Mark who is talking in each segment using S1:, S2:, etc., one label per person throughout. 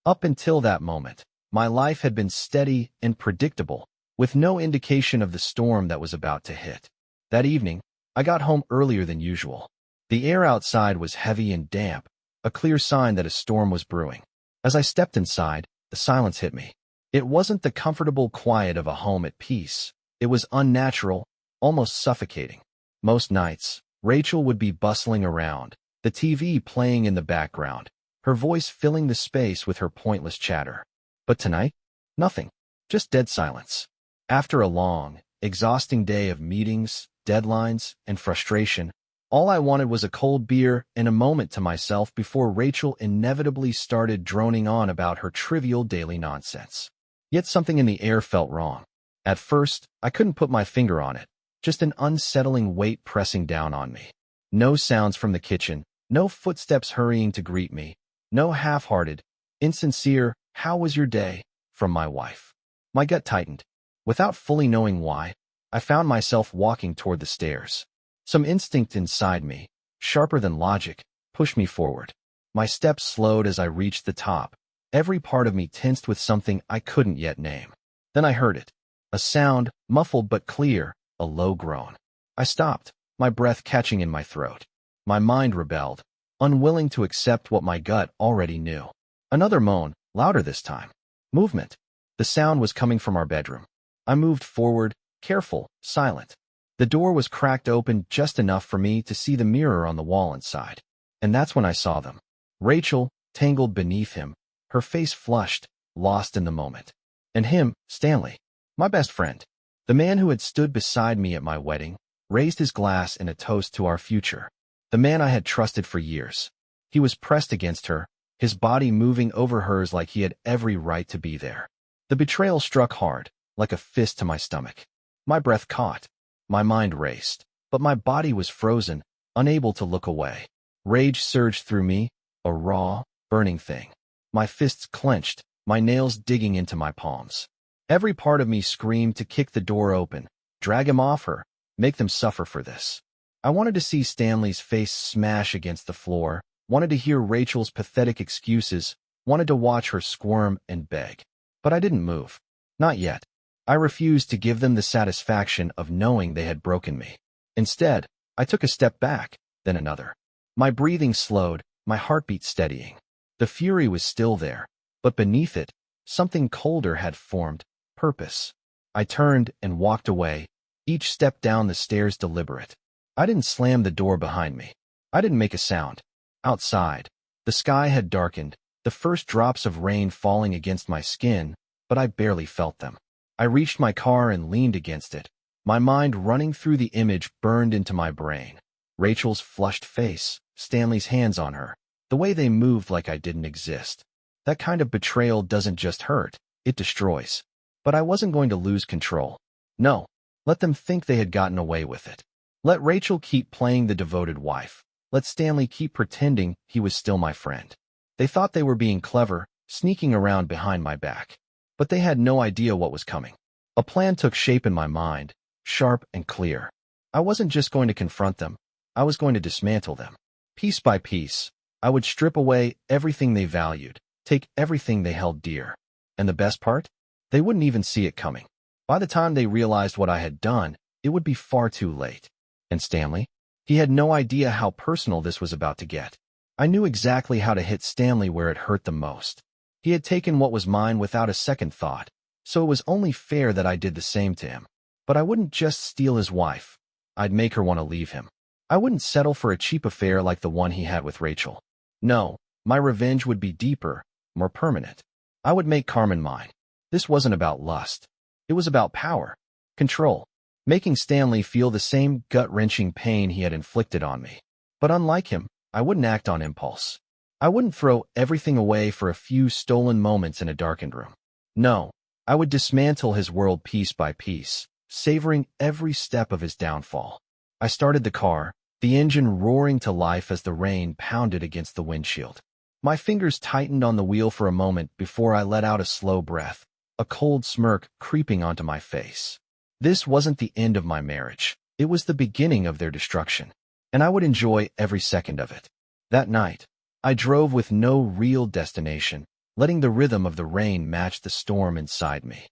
S1: Up until that moment, my life had been steady and predictable, with no indication of the storm that was about to hit. That evening, I got home earlier than usual. The air outside was heavy and damp, a clear sign that a storm was brewing. As I stepped inside, the silence hit me. It wasn't the comfortable quiet of a home at peace. It was unnatural, almost suffocating. Most nights, Rachel would be bustling around, the TV playing in the background, her voice filling the space with her pointless chatter. But tonight, nothing, just dead silence. After a long, exhausting day of meetings, deadlines, and frustration, all I wanted was a cold beer and a moment to myself before Rachel inevitably started droning on about her trivial daily nonsense. Yet something in the air felt wrong. At first, I couldn't put my finger on it, just an unsettling weight pressing down on me. No sounds from the kitchen, no footsteps hurrying to greet me, no half-hearted, insincere, "How was your day?" from my wife. My gut tightened. Without fully knowing why, I found myself walking toward the stairs. Some instinct inside me, sharper than logic, pushed me forward. My steps slowed as I reached the top, every part of me tensed with something I couldn't yet name. Then I heard it. A sound, muffled but clear, a low groan. I stopped, my breath catching in my throat. My mind rebelled, unwilling to accept what my gut already knew. Another moan, louder this time. Movement. The sound was coming from our bedroom. I moved forward, careful, silent. The door was cracked open just enough for me to see the mirror on the wall inside. And that's when I saw them. Rachel, tangled beneath him, her face flushed, lost in the moment. And him, Stanley, my best friend, the man who had stood beside me at my wedding, raised his glass in a toast to our future. The man I had trusted for years. He was pressed against her, his body moving over hers like he had every right to be there. The betrayal struck hard, like a fist to my stomach. My breath caught. My mind raced, but my body was frozen, unable to look away. Rage surged through me, a raw, burning thing. My fists clenched, my nails digging into my palms. Every part of me screamed to kick the door open, drag him off her, make them suffer for this. I wanted to see Stanley's face smash against the floor, wanted to hear Rachel's pathetic excuses, wanted to watch her squirm and beg. But I didn't move. Not yet. I refused to give them the satisfaction of knowing they had broken me. Instead, I took a step back, then another. My breathing slowed, my heartbeat steadying. The fury was still there, but beneath it, something colder had formed, purpose. I turned and walked away, each step down the stairs deliberate. I didn't slam the door behind me. I didn't make a sound. Outside, the sky had darkened, the first drops of rain falling against my skin, but I barely felt them. I reached my car and leaned against it. My mind running through the image burned into my brain. Rachel's flushed face, Stanley's hands on her, the way they moved like I didn't exist. That kind of betrayal doesn't just hurt, it destroys. But I wasn't going to lose control. No, let them think they had gotten away with it. Let Rachel keep playing the devoted wife. Let Stanley keep pretending he was still my friend. They thought they were being clever, sneaking around behind my back. But they had no idea what was coming. A plan took shape in my mind, sharp and clear. I wasn't just going to confront them, I was going to dismantle them. Piece by piece, I would strip away everything they valued, take everything they held dear. And the best part? They wouldn't even see it coming. By the time they realized what I had done, it would be far too late. And Stanley? He had no idea how personal this was about to get. I knew exactly how to hit Stanley where it hurt the most. He had taken what was mine without a second thought, so it was only fair that I did the same to him. But I wouldn't just steal his wife. I'd make her want to leave him. I wouldn't settle for a cheap affair like the one he had with Rachel. No, my revenge would be deeper, more permanent. I would make Carmen mine. This wasn't about lust. It was about power, control, making Stanley feel the same gut-wrenching pain he had inflicted on me. But unlike him, I wouldn't act on impulse. I wouldn't throw everything away for a few stolen moments in a darkened room. No, I would dismantle his world piece by piece, savoring every step of his downfall. I started the car, the engine roaring to life as the rain pounded against the windshield. My fingers tightened on the wheel for a moment before I let out a slow breath, a cold smirk creeping onto my face. This wasn't the end of my marriage. It was the beginning of their destruction, and I would enjoy every second of it. That night, I drove with no real destination, letting the rhythm of the rain match the storm inside me.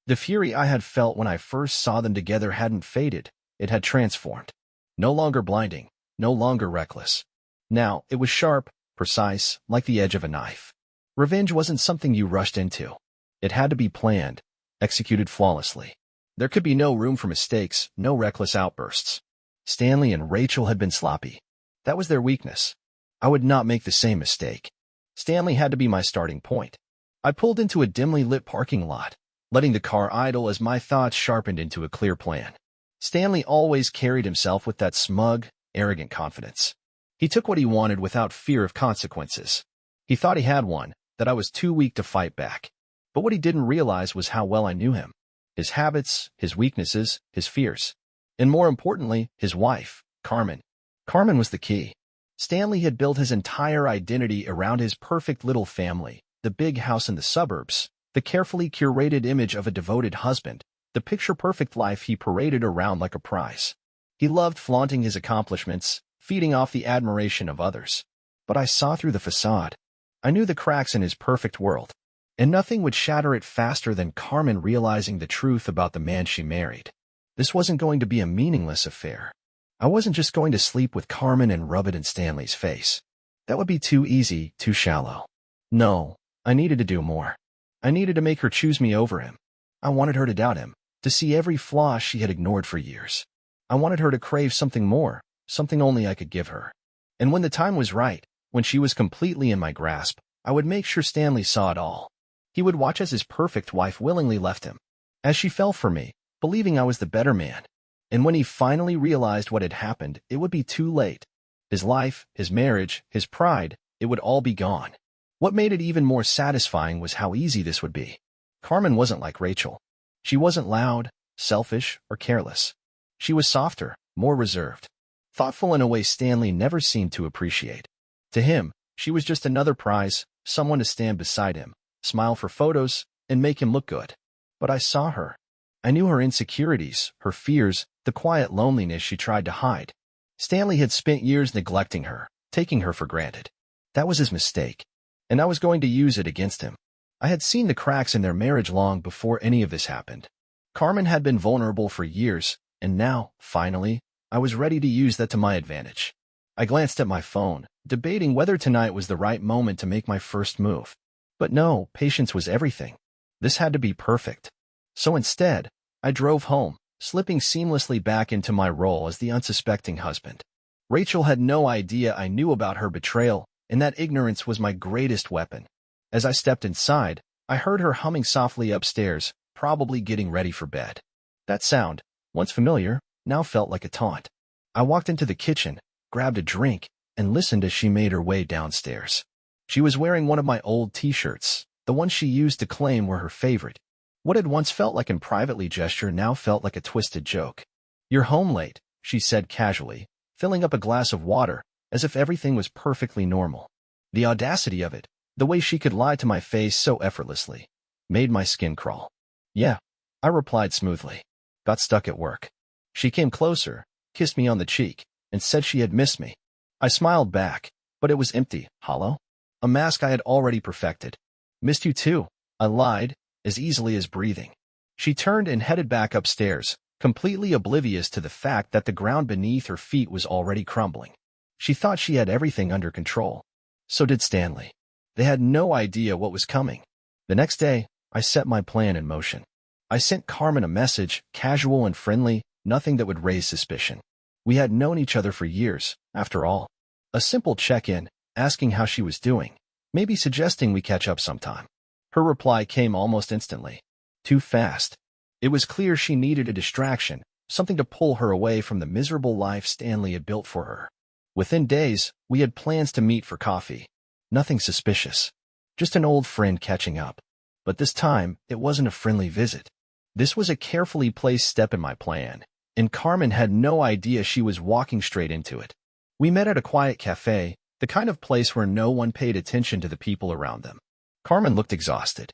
S1: The fury I had felt when I first saw them together hadn't faded, it had transformed. No longer blinding, no longer reckless. Now, it was sharp, precise, like the edge of a knife. Revenge wasn't something you rushed into. It had to be planned, executed flawlessly. There could be no room for mistakes, no reckless outbursts. Stanley and Rachel had been sloppy. That was their weakness. I would not make the same mistake. Stanley had to be my starting point. I pulled into a dimly lit parking lot, letting the car idle as my thoughts sharpened into a clear plan. Stanley always carried himself with that smug, arrogant confidence. He took what he wanted without fear of consequences. He thought he had one, that I was too weak to fight back. But what he didn't realize was how well I knew him. His habits, his weaknesses, his fears. And more importantly, his wife, Carmen. Carmen was the key. Stanley had built his entire identity around his perfect little family, the big house in the suburbs, the carefully curated image of a devoted husband, the picture-perfect life he paraded around like a prize. He loved flaunting his accomplishments, feeding off the admiration of others. But I saw through the facade. I knew the cracks in his perfect world, and nothing would shatter it faster than Carmen realizing the truth about the man she married. This wasn't going to be a meaningless affair. I wasn't just going to sleep with Carmen and rub it in Stanley's face. That would be too easy, too shallow. No, I needed to do more. I needed to make her choose me over him. I wanted her to doubt him, to see every flaw she had ignored for years. I wanted her to crave something more, something only I could give her. And when the time was right, when she was completely in my grasp, I would make sure Stanley saw it all. He would watch as his perfect wife willingly left him, as she fell for me, believing I was the better man. And when he finally realized what had happened, it would be too late. His life, his marriage, his pride, it would all be gone. What made it even more satisfying was how easy this would be. Carmen wasn't like Rachel. She wasn't loud, selfish, or careless. She was softer, more reserved, thoughtful in a way Stanley never seemed to appreciate. To him, she was just another prize, someone to stand beside him, smile for photos, and make him look good. But I saw her. I knew her insecurities, her fears, the quiet loneliness she tried to hide. Stanley had spent years neglecting her, taking her for granted. That was his mistake, and I was going to use it against him. I had seen the cracks in their marriage long before any of this happened. Carmen had been vulnerable for years, and now, finally, I was ready to use that to my advantage. I glanced at my phone, debating whether tonight was the right moment to make my first move. But no, patience was everything. This had to be perfect. So instead, I drove home, slipping seamlessly back into my role as the unsuspecting husband. Rachel had no idea I knew about her betrayal, and that ignorance was my greatest weapon. As I stepped inside, I heard her humming softly upstairs, probably getting ready for bed. That sound, once familiar, now felt like a taunt. I walked into the kitchen, grabbed a drink, and listened as she made her way downstairs. She was wearing one of my old t-shirts, the one she used to claim were her favorite. What had once felt like a privately gesture now felt like a twisted joke. "You're home late," she said casually, filling up a glass of water, as if everything was perfectly normal. The audacity of it, the way she could lie to my face so effortlessly, made my skin crawl. "Yeah," I replied smoothly. "Got stuck at work." She came closer, kissed me on the cheek, and said she had missed me. I smiled back, but it was empty, hollow. A mask I had already perfected. "Missed you too," I lied, as easily as breathing. She turned and headed back upstairs, completely oblivious to the fact that the ground beneath her feet was already crumbling. She thought she had everything under control. So did Stanley. They had no idea what was coming. The next day, I set my plan in motion. I sent Carmen a message, casual and friendly, nothing that would raise suspicion. We had known each other for years, after all. A simple check-in, asking how she was doing, maybe suggesting we catch up sometime. Her reply came almost instantly. Too fast. It was clear she needed a distraction, something to pull her away from the miserable life Stanley had built for her. Within days, we had plans to meet for coffee. Nothing suspicious. Just an old friend catching up. But this time, it wasn't a friendly visit. This was a carefully placed step in my plan, and Carmen had no idea she was walking straight into it. We met at a quiet cafe, the kind of place where no one paid attention to the people around them. Carmen looked exhausted.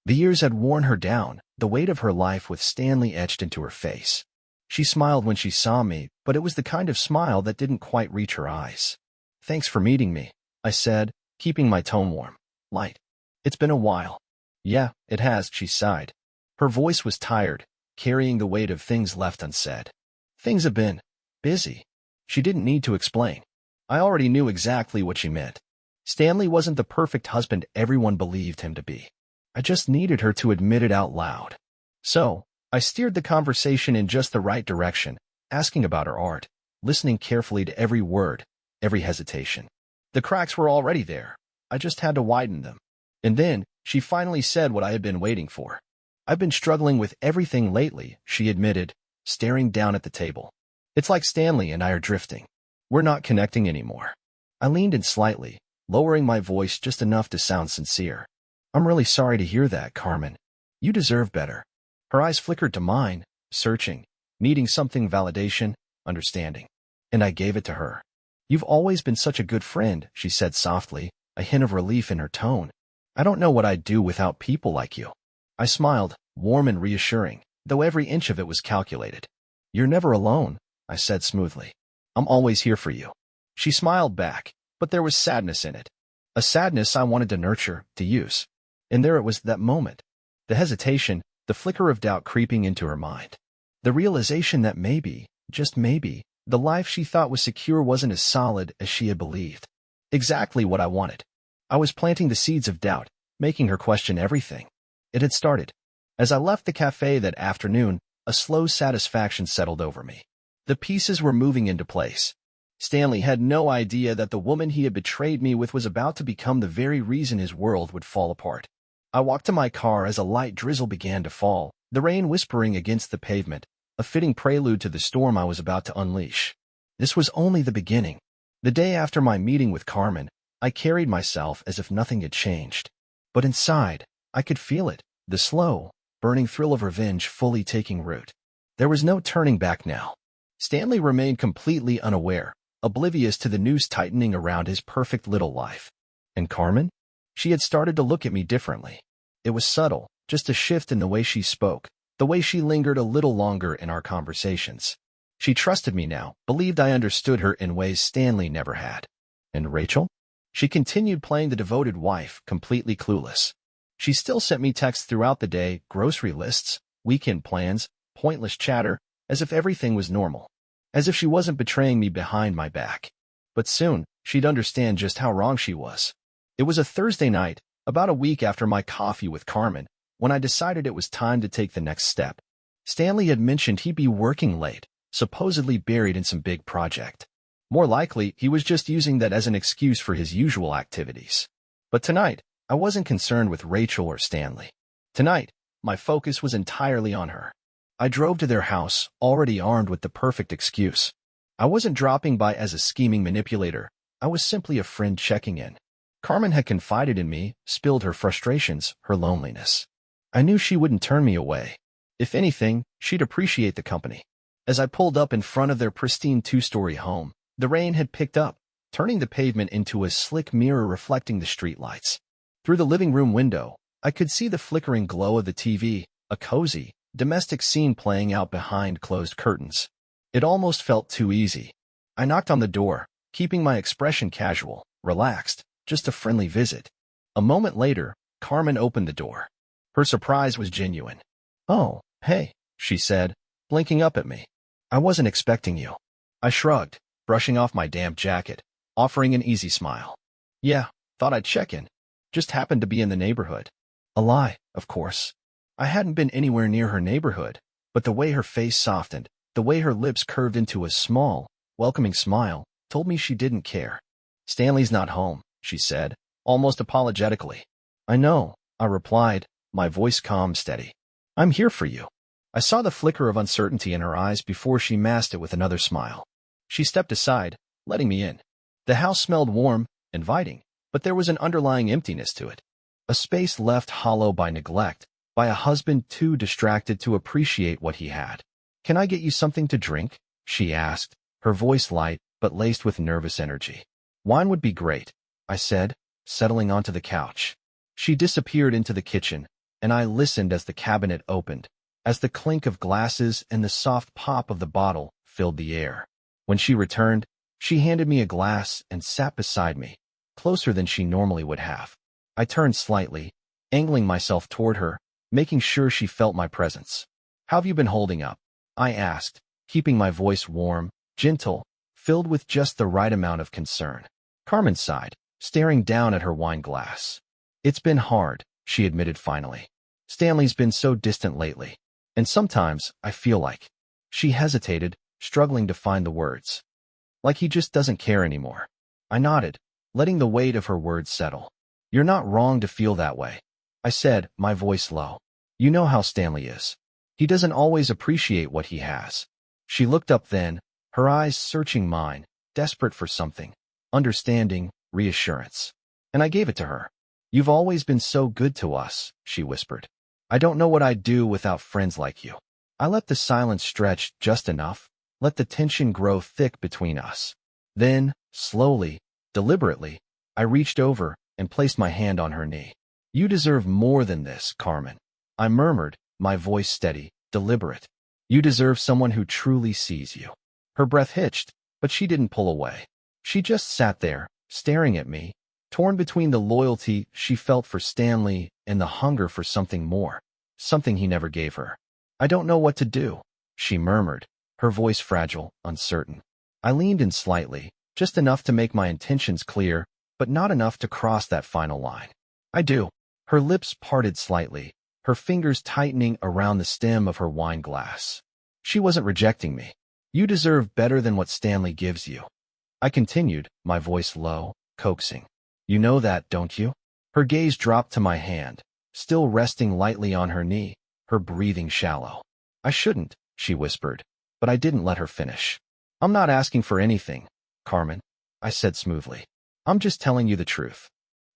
S1: The years had worn her down, the weight of her life with Stanley etched into her face. She smiled when she saw me, but it was the kind of smile that didn't quite reach her eyes. "Thanks for meeting me," I said, keeping my tone warm, light. It's been a while. Yeah, it has, she sighed. Her voice was tired, carrying the weight of things left unsaid. Things have been busy. She didn't need to explain. I already knew exactly what she meant. Stanley wasn't the perfect husband everyone believed him to be. I just needed her to admit it out loud. So, I steered the conversation in just the right direction, asking about her art, listening carefully to every word, every hesitation. The cracks were already there. I just had to widen them. And then, she finally said what I had been waiting for. I've been struggling with everything lately, she admitted, staring down at the table. It's like Stanley and I are drifting. We're not connecting anymore. I leaned in slightly, lowering my voice just enough to sound sincere. I'm really sorry to hear that, Carmen. You deserve better. Her eyes flickered to mine, searching, needing something validation, understanding. And I gave it to her. You've always been such a good friend, she said softly, a hint of relief in her tone. I don't know what I'd do without people like you. I smiled, warm and reassuring, though every inch of it was calculated. You're never alone, I said smoothly. I'm always here for you. She smiled back, but there was sadness in it. A sadness I wanted to nurture, to use. And there it was, that moment. The hesitation, the flicker of doubt creeping into her mind. The realization that maybe, just maybe, the life she thought was secure wasn't as solid as she had believed. Exactly what I wanted. I was planting the seeds of doubt, making her question everything. It had started. As I left the cafe that afternoon, a slow satisfaction settled over me. The pieces were moving into place. Stanley had no idea that the woman he had betrayed me with was about to become the very reason his world would fall apart. I walked to my car as a light drizzle began to fall, the rain whispering against the pavement, a fitting prelude to the storm I was about to unleash. This was only the beginning. The day after my meeting with Carmen, I carried myself as if nothing had changed. But inside, I could feel it, the slow, burning thrill of revenge fully taking root. There was no turning back now. Stanley remained completely unaware, oblivious to the noose tightening around his perfect little life. And Carmen? She had started to look at me differently. It was subtle, just a shift in the way she spoke, the way she lingered a little longer in our conversations. She trusted me now, believed I understood her in ways Stanley never had. And Rachel? She continued playing the devoted wife, completely clueless. She still sent me texts throughout the day, grocery lists, weekend plans, pointless chatter, as if everything was normal. As if she wasn't betraying me behind my back. But soon, she'd understand just how wrong she was. It was a Thursday night, about a week after my coffee with Carmen, when I decided it was time to take the next step. Stanley had mentioned he'd be working late, supposedly buried in some big project. More likely, he was just using that as an excuse for his usual activities. But tonight, I wasn't concerned with Rachel or Stanley. Tonight, my focus was entirely on her. I drove to their house, already armed with the perfect excuse. I wasn't dropping by as a scheming manipulator. I was simply a friend checking in. Carmen had confided in me, spilled her frustrations, her loneliness. I knew she wouldn't turn me away. If anything, she'd appreciate the company. As I pulled up in front of their pristine two-story home, the rain had picked up, turning the pavement into a slick mirror reflecting the streetlights. Through the living room window, I could see the flickering glow of the TV, a cozy, domestic scene playing out behind closed curtains. It almost felt too easy. I knocked on the door, keeping my expression casual, relaxed, just a friendly visit. A moment later, Carmen opened the door. Her surprise was genuine. Oh, hey, she said, blinking up at me. I wasn't expecting you. I shrugged, brushing off my damp jacket, offering an easy smile. Yeah, thought I'd check in. Just happened to be in the neighborhood. A lie, of course. I hadn't been anywhere near her neighborhood, but the way her face softened, the way her lips curved into a small, welcoming smile, told me she didn't care. Stanley's not home, she said, almost apologetically. I know, I replied, my voice calm, steady. I'm here for you. I saw the flicker of uncertainty in her eyes before she masked it with another smile. She stepped aside, letting me in. The house smelled warm, inviting, but there was an underlying emptiness to it. A space left hollow by neglect, by a husband too distracted to appreciate what he had. Can I get you something to drink? She asked, her voice light but laced with nervous energy. Wine would be great, I said, settling onto the couch. She disappeared into the kitchen, and I listened as the cabinet opened, as the clink of glasses and the soft pop of the bottle filled the air. When she returned, she handed me a glass and sat beside me, closer than she normally would have. I turned slightly, angling myself toward her, making sure she felt my presence. How have you been holding up? I asked, keeping my voice warm, gentle, filled with just the right amount of concern. Carmen sighed, staring down at her wine glass. It's been hard, she admitted finally. Stanley's been so distant lately, and sometimes I feel like. She hesitated, struggling to find the words. Like he just doesn't care anymore. I nodded, letting the weight of her words settle. You're not wrong to feel that way, I said, my voice low. You know how Stanley is. He doesn't always appreciate what he has. She looked up then, her eyes searching mine, desperate for something. Understanding, reassurance. And I gave it to her. You've always been so good to us, she whispered. I don't know what I'd do without friends like you. I let the silence stretch just enough, let the tension grow thick between us. Then, slowly, deliberately, I reached over and placed my hand on her knee. You deserve more than this, Carmen. I murmured, my voice steady, deliberate. You deserve someone who truly sees you. Her breath hitched, but she didn't pull away. She just sat there, staring at me, torn between the loyalty she felt for Stanley and the hunger for something more, something he never gave her. I don't know what to do, she murmured, her voice fragile, uncertain. I leaned in slightly, just enough to make my intentions clear, but not enough to cross that final line. I do. Her lips parted slightly, her fingers tightening around the stem of her wine glass. She wasn't rejecting me. You deserve better than what Stanley gives you. I continued, my voice low, coaxing. You know that, don't you? Her gaze dropped to my hand, still resting lightly on her knee, her breathing shallow. I shouldn't, she whispered, but I didn't let her finish. I'm not asking for anything, Carmen, I said smoothly. I'm just telling you the truth.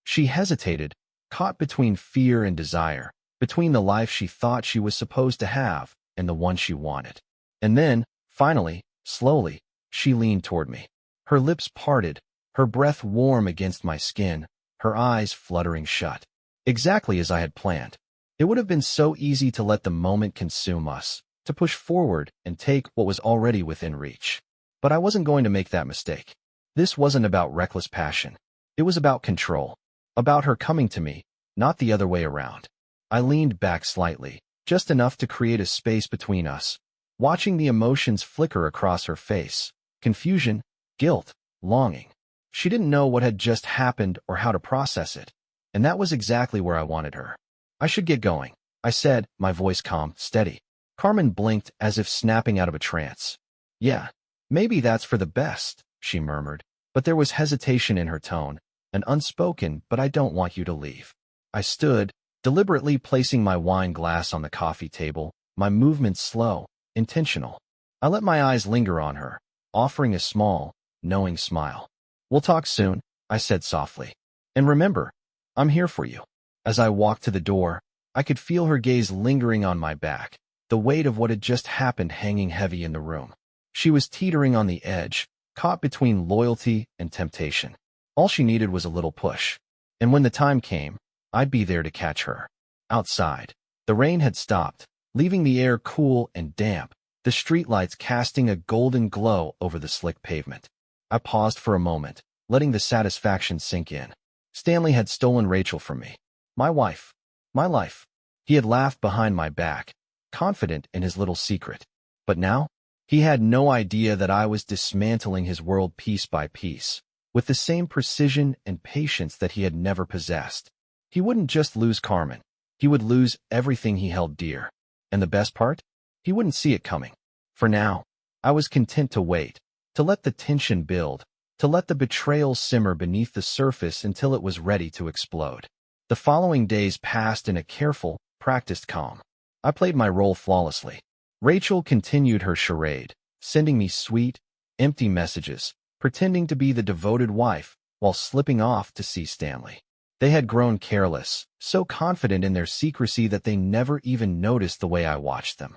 S1: She hesitated, caught between fear and desire, between the life she thought she was supposed to have and the one she wanted. And then, finally, slowly, she leaned toward me. Her lips parted, her breath warm against my skin, her eyes fluttering shut. Exactly as I had planned. It would have been so easy to let the moment consume us, to push forward and take what was already within reach. But I wasn't going to make that mistake. This wasn't about reckless passion. It was about control. About her coming to me, not the other way around. I leaned back slightly, just enough to create a space between us, watching the emotions flicker across her face. Confusion, guilt, longing. She didn't know what had just happened or how to process it, and that was exactly where I wanted her. I should get going, I said, my voice calm, steady. Carmen blinked as if snapping out of a trance. Yeah, maybe that's for the best, she murmured, but there was hesitation in her tone, an unspoken, but I don't want you to leave. I stood, deliberately placing my wine glass on the coffee table, my movements slow, intentional. I let my eyes linger on her, offering a small, knowing smile. We'll talk soon, I said softly. And remember, I'm here for you. As I walked to the door, I could feel her gaze lingering on my back, the weight of what had just happened hanging heavy in the room. She was teetering on the edge, caught between loyalty and temptation. All she needed was a little push. And when the time came, I'd be there to catch her. Outside, the rain had stopped, leaving the air cool and damp, the streetlights casting a golden glow over the slick pavement. I paused for a moment, letting the satisfaction sink in. Stanley had stolen Rachel from me. My wife. My life. He had laughed behind my back, confident in his little secret. But now, he had no idea that I was dismantling his world piece by piece, with the same precision and patience that he had never possessed. He wouldn't just lose Carmen. He would lose everything he held dear. And the best part? He wouldn't see it coming. For now, I was content to wait, to let the tension build, to let the betrayal simmer beneath the surface until it was ready to explode. The following days passed in a careful, practiced calm. I played my role flawlessly. Rachel continued her charade, sending me sweet, empty messages, pretending to be the devoted wife while slipping off to see Stanley. They had grown careless, so confident in their secrecy that they never even noticed the way I watched them.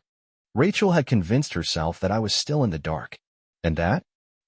S1: Rachel had convinced herself that I was still in the dark, and that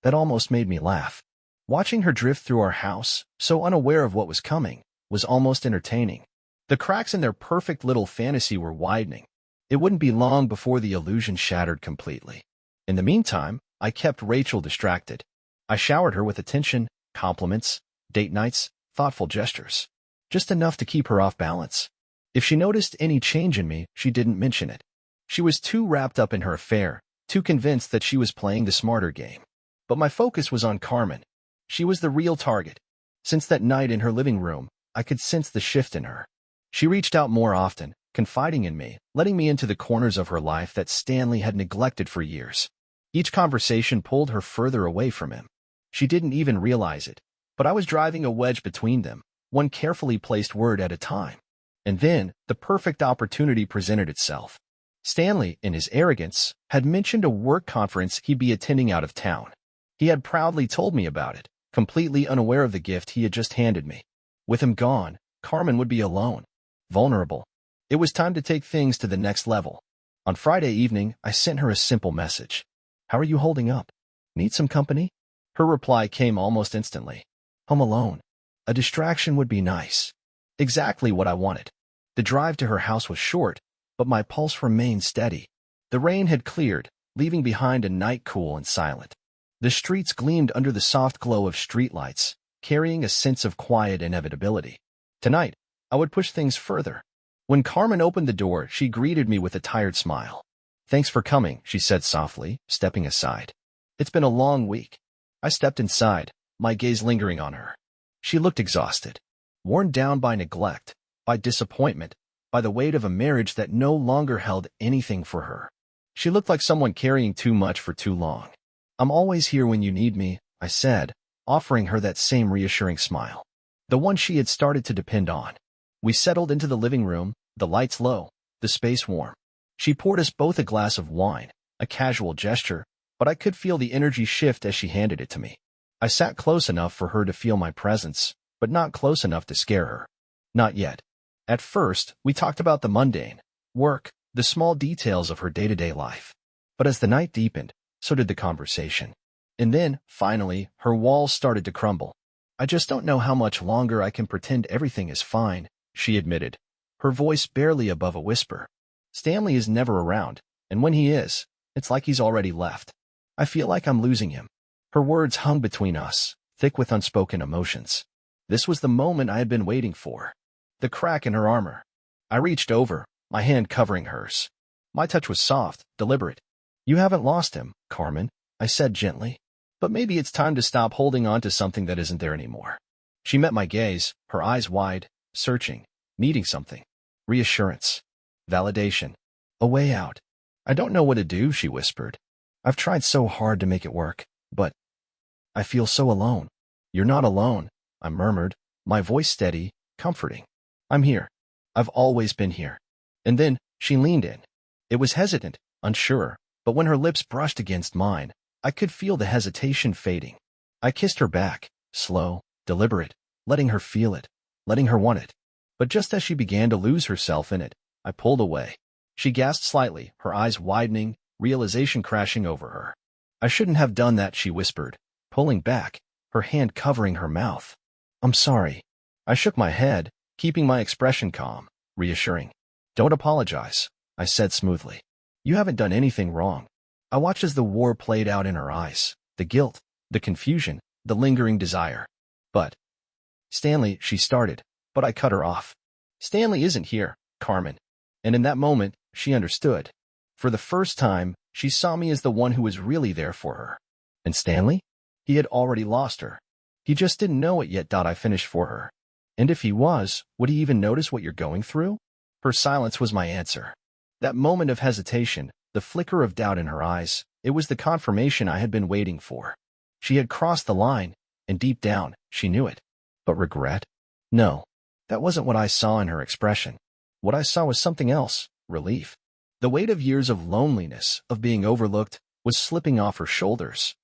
S1: almost made me laugh. Watching her drift through our house, so unaware of what was coming, was almost entertaining. The cracks in their perfect little fantasy were widening. It wouldn't be long before the illusion shattered completely. In the meantime, I kept Rachel distracted. I showered her with attention, compliments, date nights, thoughtful gestures. just enough to keep her off balance. If she noticed any change in me, she didn't mention it. She was too wrapped up in her affair, too convinced that she was playing the smarter game. But my focus was on Carmen. She was the real target. Since that night in her living room, I could sense the shift in her. She reached out more often, confiding in me, letting me into the corners of her life that Stanley had neglected for years. Each conversation pulled her further away from him. She didn't even realize it, but I was driving a wedge between them, one carefully placed word at a time. And then, the perfect opportunity presented itself. Stanley, in his arrogance, had mentioned a work conference he'd be attending out of town. He had proudly told me about it, completely unaware of the gift he had just handed me. With him gone, Carmen would be alone, vulnerable. It was time to take things to the next level. On Friday evening, I sent her a simple message. "How are you holding up? Need some company?" Her reply came almost instantly. "Home alone. A distraction would be nice." Exactly what I wanted. The drive to her house was short, but my pulse remained steady. The rain had cleared, leaving behind a night cool and silent. The streets gleamed under the soft glow of streetlights, carrying a sense of quiet inevitability. Tonight, I would push things further. When Carmen opened the door, she greeted me with a tired smile. "Thanks for coming," she said softly, stepping aside. "It's been a long week." I stepped inside, my gaze lingering on her. She looked exhausted, worn down by neglect, by disappointment, by the weight of a marriage that no longer held anything for her. She looked like someone carrying too much for too long. "I'm always here when you need me," I said, offering her that same reassuring smile, the one she had started to depend on. We settled into the living room, the lights low, the space warm. She poured us both a glass of wine, a casual gesture, but I could feel the energy shift as she handed it to me. I sat close enough for her to feel my presence, but not close enough to scare her. Not yet. At first, we talked about the mundane, work, the small details of her day-to-day life. But as the night deepened, so did the conversation. And then, finally, her walls started to crumble. "I just don't know how much longer I can pretend everything is fine," she admitted, her voice barely above a whisper. "Stanley is never around, and when he is, it's like he's already left. I feel like I'm losing him." Her words hung between us, thick with unspoken emotions. This was the moment I had been waiting for. The crack in her armor. I reached over, my hand covering hers. My touch was soft, deliberate. "You haven't lost him, Carmen," I said gently. "But maybe it's time to stop holding on to something that isn't there anymore." She met my gaze, her eyes wide, searching, needing something. Reassurance. Validation. A way out. "I don't know what to do," she whispered. "I've tried so hard to make it work, but I feel so alone." "You're not alone," I murmured, my voice steady, comforting. "I'm here. I've always been here." And then she leaned in. It was hesitant, unsure, but when her lips brushed against mine, I could feel the hesitation fading. I kissed her back, slow, deliberate, letting her feel it, letting her want it. But just as she began to lose herself in it, I pulled away. She gasped slightly, her eyes widening, realization crashing over her. "I shouldn't have done that," she whispered, pulling back, her hand covering her mouth. "I'm sorry." I shook my head, keeping my expression calm, reassuring. "Don't apologize," I said smoothly. "You haven't done anything wrong." I watched as the war played out in her eyes, the guilt, the confusion, the lingering desire. "But Stanley," she started, but I cut her off. "Stanley isn't here, Carmen." And in that moment, she understood. For the first time, she saw me as the one who was really there for her. And Stanley? He had already lost her. He just didn't know it yet. I finished for her. And if he was, would he even notice what you're going through? Her silence was my answer. That moment of hesitation, the flicker of doubt in her eyes, it was the confirmation I had been waiting for. She had crossed the line, and deep down, she knew it. But regret? No, that wasn't what I saw in her expression. What I saw was something else, relief. The weight of years of loneliness, of being overlooked, was slipping off her shoulders.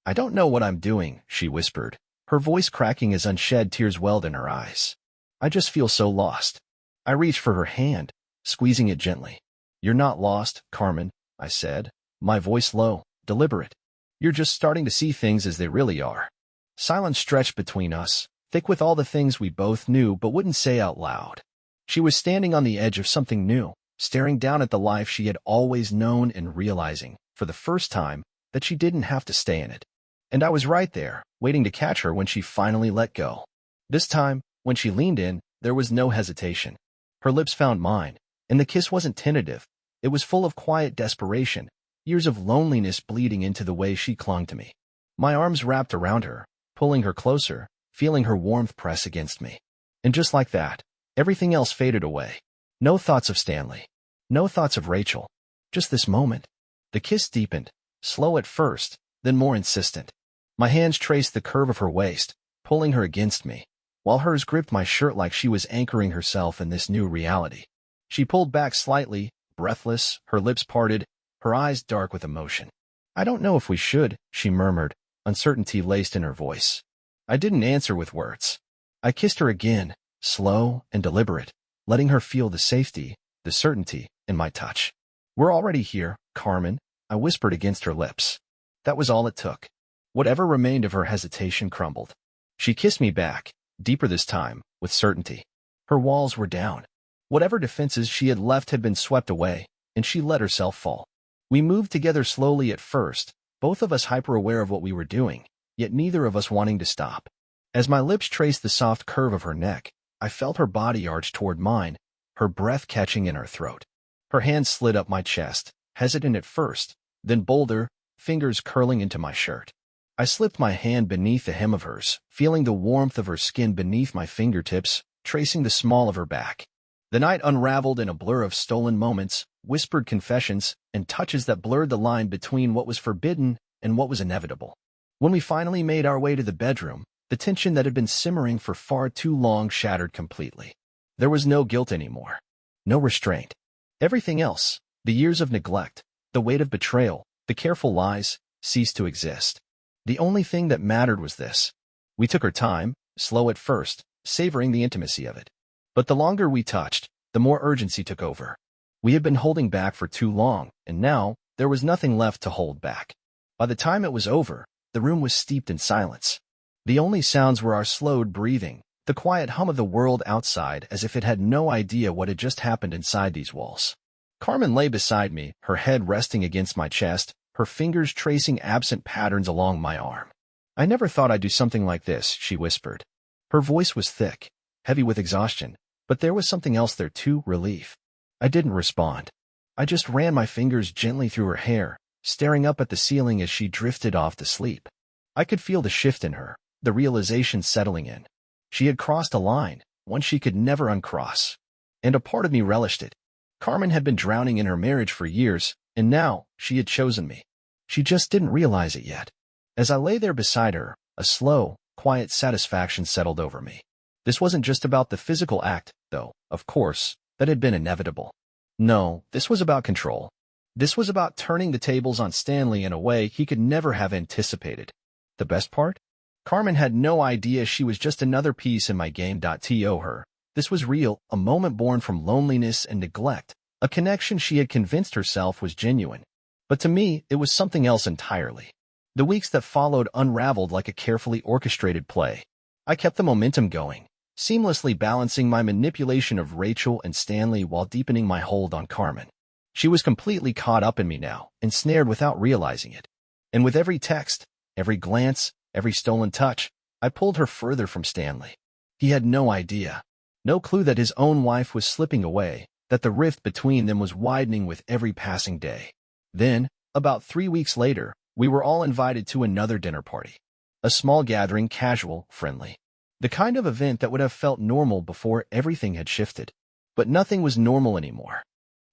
S1: "I don't know what I'm doing," she whispered, her voice cracking as unshed tears welled in her eyes. "I just feel so lost." I reached for her hand, squeezing it gently. "You're not lost, Carmen," I said, my voice low, deliberate. "You're just starting to see things as they really are." Silence stretched between us, thick with all the things we both knew but wouldn't say out loud. She was standing on the edge of something new, staring down at the life she had always known and realizing, for the first time, that she didn't have to stay in it. And I was right there, waiting to catch her when she finally let go. This time, when she leaned in, There was no hesitation. Her lips found mine, and the kiss wasn't tentative. It was full of quiet desperation, years of loneliness bleeding into the way she clung to me. My arms wrapped around her, pulling her closer, feeling her warmth press against me. And just like that, everything else faded away. No thoughts of Stanley. No thoughts of Rachel. Just this moment. The kiss deepened, slow at first, then more insistent. My hands traced the curve of her waist, pulling her against me, while hers gripped my shirt like she was anchoring herself in this new reality. She pulled back slightly, breathless, her lips parted, her eyes dark with emotion. "I don't know if we should," she murmured, uncertainty laced in her voice. I didn't answer with words. I kissed her again, slow and deliberate, letting her feel the safety, the certainty, in my touch. "We're already here, Carmen," I whispered against her lips. That was all it took. Whatever remained of her hesitation crumbled. She kissed me back, deeper this time, with certainty. Her walls were down. Whatever defenses she had left had been swept away, and she let herself fall. We moved together slowly at first, both of us hyper-aware of what we were doing, yet neither of us wanting to stop. As my lips traced the soft curve of her neck, I felt her body arch toward mine, her breath catching in her throat. Her hand slid up my chest, hesitant at first, then bolder, fingers curling into my shirt. I slipped my hand beneath the hem of hers, feeling the warmth of her skin beneath my fingertips, tracing the small of her back. The night unraveled in a blur of stolen moments, whispered confessions, and touches that blurred the line between what was forbidden and what was inevitable. When we finally made our way to the bedroom, the tension that had been simmering for far too long shattered completely. There was no guilt anymore. No restraint. Everything else, the years of neglect, the weight of betrayal, the careful lies, ceased to exist. The only thing that mattered was this. We took our time, slow at first, savoring the intimacy of it. But the longer we touched, the more urgency took over. We had been holding back for too long, and now, there was nothing left to hold back. By the time it was over, the room was steeped in silence. The only sounds were our slowed breathing, the quiet hum of the world outside as if it had no idea what had just happened inside these walls. Carmen lay beside me, her head resting against my chest, her fingers tracing absent patterns along my arm. "I never thought I'd do something like this," she whispered. Her voice was thick, heavy with exhaustion, but there was something else there too, relief. I didn't respond. I just ran my fingers gently through her hair, staring up at the ceiling as she drifted off to sleep. I could feel the shift in her, the realization settling in. She had crossed a line, one she could never uncross. And a part of me relished it. Carmen had been drowning in her marriage for years, and now she had chosen me. She just didn't realize it yet. As I lay there beside her, a slow, quiet satisfaction settled over me. This wasn't just about the physical act, though, of course, that had been inevitable. No, this was about control. This was about turning the tables on Stanley in a way he could never have anticipated. The best part? Carmen had no idea she was just another piece in my game. To her, this was real, a moment born from loneliness and neglect, a connection she had convinced herself was genuine. But to me, it was something else entirely. The weeks that followed unraveled like a carefully orchestrated play. I kept the momentum going, seamlessly balancing my manipulation of Rachel and Stanley while deepening my hold on Carmen. She was completely caught up in me now, ensnared without realizing it. And with every text, every glance, every stolen touch, I pulled her further from Stanley. He had no idea, no clue that his own wife was slipping away, that the rift between them was widening with every passing day. Then, about 3 weeks later, we were all invited to another dinner party. A small gathering, casual, friendly. The kind of event that would have felt normal before everything had shifted. But nothing was normal anymore.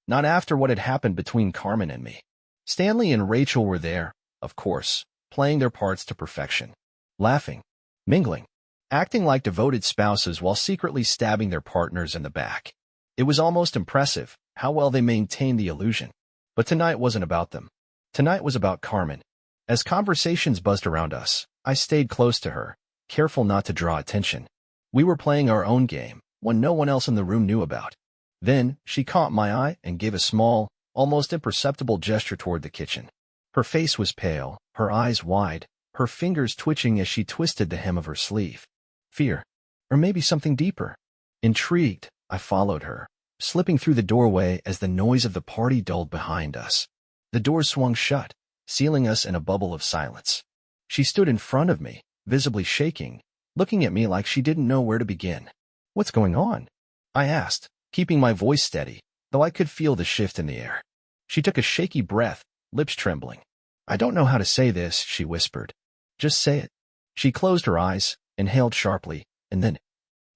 S1: Not after what had happened between Carmen and me. Stanley and Rachel were there, of course, playing their parts to perfection. Laughing, mingling, acting like devoted spouses while secretly stabbing their partners in the back. It was almost impressive how well they maintained the illusion. But tonight wasn't about them. Tonight was about Carmen. As conversations buzzed around us, I stayed close to her, careful not to draw attention. We were playing our own game, one no one else in the room knew about. Then, she caught my eye and gave a small, almost imperceptible gesture toward the kitchen. Her face was pale, her eyes wide, her fingers twitching as she twisted the hem of her sleeve. Fear. Or maybe something deeper. Intrigued, I followed her, slipping through the doorway as the noise of the party dulled behind us. The doors swung shut, sealing us in a bubble of silence. She stood in front of me, visibly shaking, looking at me like she didn't know where to begin. What's going on? I asked, keeping my voice steady, though I could feel the shift in the air. She took a shaky breath, lips trembling. I don't know how to say this, she whispered. Just say it. She closed her eyes, inhaled sharply, and then,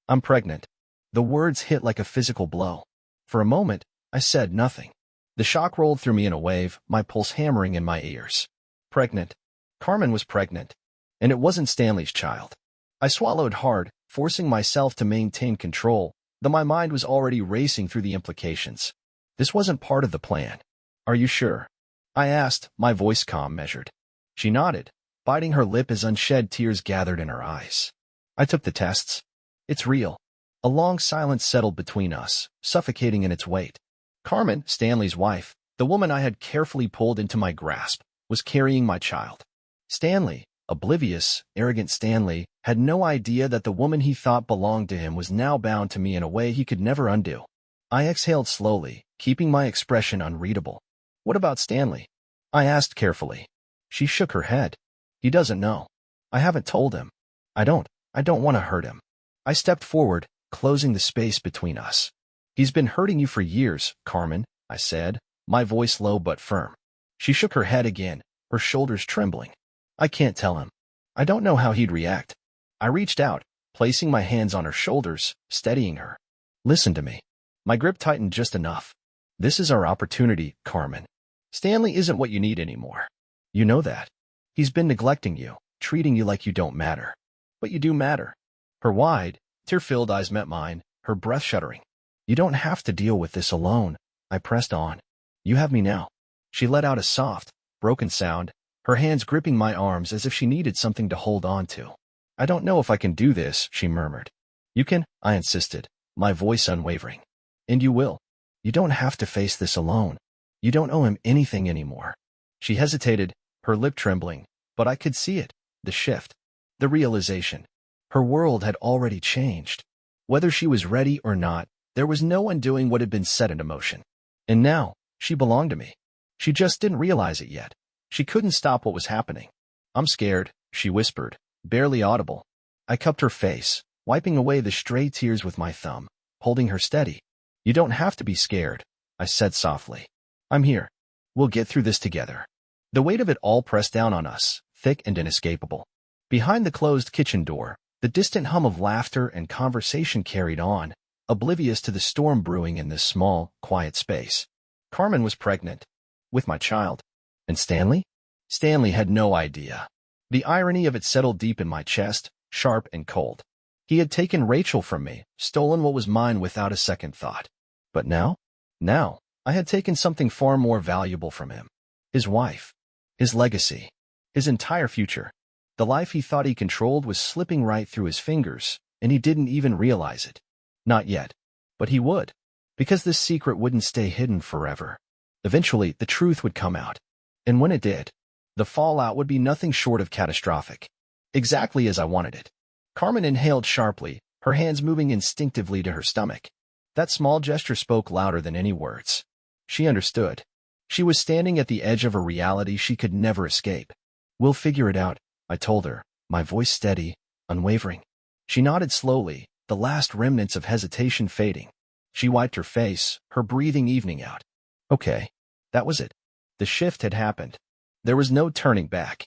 S1: I'm pregnant. The words hit like a physical blow. For a moment, I said nothing. The shock rolled through me in a wave, my pulse hammering in my ears. Pregnant. Carmen was pregnant. And it wasn't Stanley's child. I swallowed hard, forcing myself to maintain control, though my mind was already racing through the implications. This wasn't part of the plan. Are you sure? I asked, my voice calm measured. She nodded, biting her lip as unshed tears gathered in her eyes. I took the tests. It's real. A long silence settled between us, suffocating in its weight. Carmen, Stanley's wife, the woman I had carefully pulled into my grasp, was carrying my child. Stanley, oblivious, arrogant Stanley, had no idea that the woman he thought belonged to him was now bound to me in a way he could never undo. I exhaled slowly, keeping my expression unreadable. What about Stanley? I asked carefully. She shook her head. He doesn't know. I haven't told him. I don't want to hurt him. I stepped forward, closing the space between us. He's been hurting you for years, Carmen, I said, my voice low but firm. She shook her head again, her shoulders trembling. I can't tell him. I don't know how he'd react. I reached out, placing my hands on her shoulders, steadying her. Listen to me. My grip tightened just enough. This is our opportunity, Carmen. Stanley isn't what you need anymore. You know that. He's been neglecting you, treating you like you don't matter. But you do matter. Her wide, tear-filled eyes met mine, her breath shuddering. You don't have to deal with this alone, I pressed on. You have me now. She let out a soft, broken sound, her hands gripping my arms as if she needed something to hold on to. I don't know if I can do this, she murmured. You can, I insisted, my voice unwavering. And you will. You don't have to face this alone. You don't owe him anything anymore. She hesitated, her lip trembling, but I could see it, the shift, the realization. Her world had already changed. Whether she was ready or not, there was no undoing what had been set into motion. And now, she belonged to me. She just didn't realize it yet. She couldn't stop what was happening. I'm scared, she whispered, barely audible. I cupped her face, wiping away the stray tears with my thumb, holding her steady. You don't have to be scared, I said softly. I'm here. We'll get through this together. The weight of it all pressed down on us, thick and inescapable. Behind the closed kitchen door, the distant hum of laughter and conversation carried on, oblivious to the storm brewing in this small, quiet space. Carmen was pregnant. With my child. And Stanley? Stanley had no idea. The irony of it settled deep in my chest, sharp and cold. He had taken Rachel from me, stolen what was mine without a second thought. But now? Now, I had taken something far more valuable from him. His wife. His legacy. His entire future. The life he thought he controlled was slipping right through his fingers, and he didn't even realize it. Not yet. But he would. Because this secret wouldn't stay hidden forever. Eventually, the truth would come out. And when it did, the fallout would be nothing short of catastrophic. Exactly as I wanted it. Carmen inhaled sharply, her hands moving instinctively to her stomach. That small gesture spoke louder than any words. She understood. She was standing at the edge of a reality she could never escape. We'll figure it out, I told her, my voice steady, unwavering. She nodded slowly, the last remnants of hesitation fading. She wiped her face, her breathing evening out. Okay. That was it. The shift had happened. There was no turning back.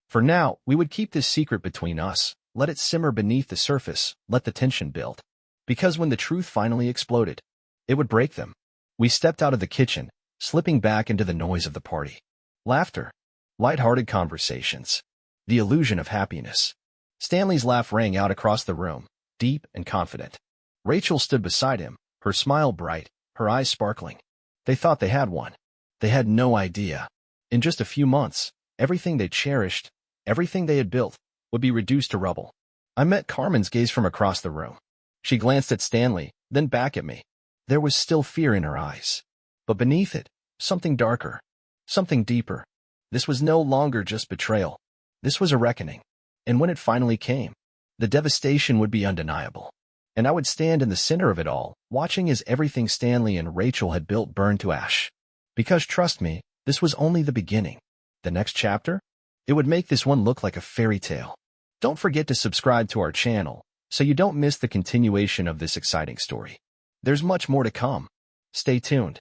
S1: For now, we would keep this secret between us, let it simmer beneath the surface, let the tension build. Because when the truth finally exploded, it would break them. We stepped out of the kitchen, slipping back into the noise of the party. Laughter. Light-hearted conversations. The illusion of happiness. Stanley's laugh rang out across the room, deep and confident. Rachel stood beside him, her smile bright, her eyes sparkling. They thought they had one. They had no idea. In just a few months, everything they cherished, everything they had built, would be reduced to rubble. I met Carmen's gaze from across the room. She glanced at Stanley, then back at me. There was still fear in her eyes. But beneath it, something darker, something deeper. This was no longer just betrayal. This was a reckoning. And when it finally came, the devastation would be undeniable. And I would stand in the center of it all, watching as everything Stanley and Rachel had built burned to ash. Because trust me, this was only the beginning. The next chapter? It would make this one look like a fairy tale. Don't forget to subscribe to our channel, so you don't miss the continuation of this exciting story. There's much more to come. Stay tuned.